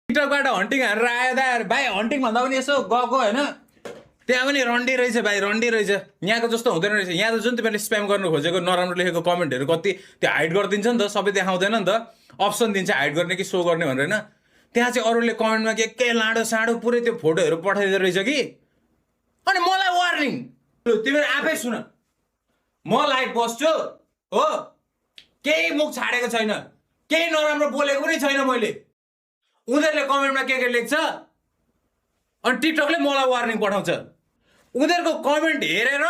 टिकटकबाट hunting हानेर आयो दार भाइ, हन्टिङ भन्दा पनि यसो गएको होइन, त्यहाँ पनि रन्डी रहेछ भाइ, रन्डी रहेछ। यहाँको जस्तो हुँदैन रहेछ। यहाँ त जुन तिमीले स्प्याम गर्नु खोजेको नराम्रो लेखेको कमेन्टहरू कति त्यो हाइड गरिदिन्छ नि त, सबै देखाउँदैन नि त, अप्सन दिन्छ हाइड गर्ने कि सो गर्ने भनेर होइन। त्यहाँ चाहिँ अरूले कमेन्टमा के लाडो साडो पुरै त्यो फोटोहरू पठाइदिँदो रहेछ कि। अनि मलाई वार्निङ, तिमीहरू आफै सुन, म लाइभ बस्छु हो, केही मुख छाडेको छैन, केही नराम्रो बोलेको पनि छैन मैले। उनीहरूले कमेन्टमा के लेख्छ अनि टिकटकले मलाई वार्निङ पठाउँछ। उनीहरूको कमेन्ट हेरेर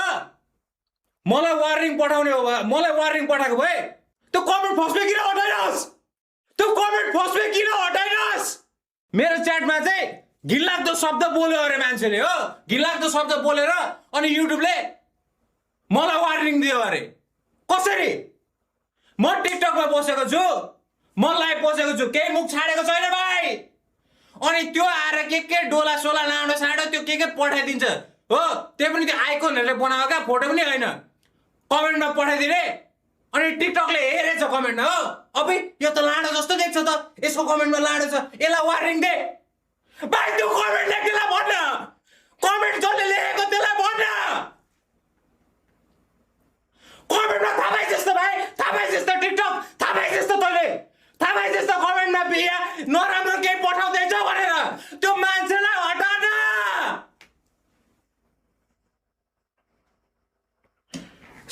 मलाई वार्निङ पठाउने हो, मलाई वार्निङ पठाएको भए त्यो कमेन्ट फर्स्टमै किन हटाइनस्, त्यो कमेन्ट फर्स्टमै किन हटाइनस्। मेरो च्याटमा चाहिँ घिनलाग्दो शब्द बोल्यो अरे मान्छेले हो, घिनलाग्दो शब्द बोलेर अनि युट्युबले मलाई वार्निङ दियो अरे। कसरी? म टिकटकमा बसेको छु, म लाइभ बसेको छु, केही मुख छाडेको छैन भाइ। अनि त्यो आएर के डोला सोला लाडो साडो त्यो के पठाइदिन्छ हो, त्यो पनि त्यो आइकनहरूले बनाएको क्या, फोटो पनि होइन, कमेन्टमा पठाइदिने। अनि टिकटकले हेरेछ कमेन्टमा हो, अबे यो त लाडो जस्तो देख्छ त, यसको कमेन्टमा लाडो छ, यसलाई वार्निङ दे भाइ। त्यो कमेन्ट लेख्नेलाई भन्न, कमेन्ट जसले लेखेको त्यसलाई भन्न, कमेन्टमा थाहा पाइ जस्तो भाइ, थाहा पाइ जस्तो टिकटक, थाहा पाइ जस्तो तैँले, थाहा पाइ जस्तो कमेन्टमा बिहा नराम्रो केही पठाउँदैछ भनेर त्यो मान्छेलाई हटान।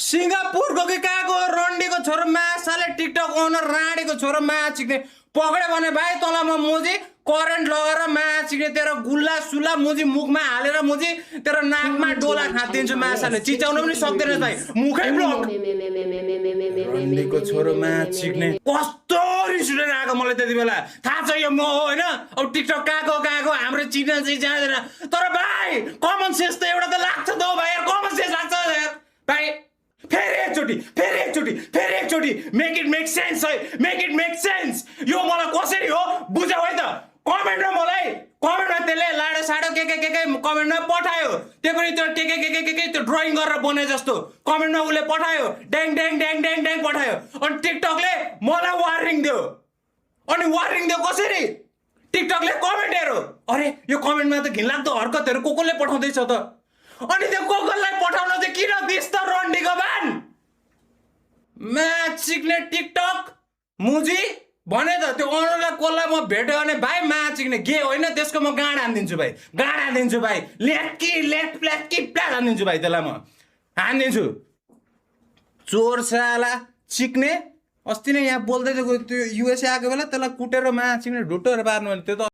सिङ्गापुरको कि कहाँको रन्डीको छोरो माछाले टिकटक ओनर राणीको छोरो माछा चिक्ने पक्रियो भने भाइ तँलाई म मुजी करेन्ट लगेर माछा चिक्ने तेरो गुल्ला सुल्ला मुजी मुखमा हालेर मुजी तेरो नाकमा डोला खादिन्छु। माछाले चिच्याउन पनि सक्दैन भाइ, मुखै ब्लक। रन्डीको छोरो माछा चिक्ने कस्तो रिस उठेर आएको मलाई त्यति बेला। थाहा छ यो म हो होइन, अब टिकटक कहाँको हाम्रो चिन्ह चाहिँ जाँदैन, तर भाइ कमन सेन्स त एउटा त लाग्छ त हो भाइ, कमन सेन्स लाग्छ भाइ। फेरि एकचोटि मेक इट मेक सेन्स है, मेक इट मेक सेन्स। यो मलाई कसरी हो बुझाऊ है त। कमेन्टमा मलाई कमेन्टमा त्यसले लाडो साडो के कमेन्टमा पठायो, त्यो पनि त्यो के त्यो ड्रइङ गरेर बने जस्तो कमेन्टमा उसले पठायो, ड्याङ पठायो। अनि टिकटकले मलाई वार्निङ दियो। अनि वार्निङ दियो कसरी? टिकटकले कमेन्ट हेरो, अरे यो कमेन्टमा त घिनलाग्दो हरकतहरू कसले पठाउँदैछ त। अनि त्यो कसलाई पठाउन चाहिँ किन दिस त रन्डीको बान म्याच सिक्ने टिकटक मुजी भने त त्यो अनरलाई कसलाई म भेट्यो भने भाइ म्याच सिक्ने गे होइन, त्यसको म गाँड हानिदिन्छु भाइ, गाँड हानिदिन्छु भाइ, प्ल्याट हानिदिन्छु भाइ, त्यसलाई म हानिदिन्छु। चोर साला चिक्ने अस्ति नै यहाँ बोल्दै थियो त्यो युएसए आएको बेला त्यसलाई कुटेर म्याच सिक्ने ढुट्टोहरू पार्नु भने त्यो त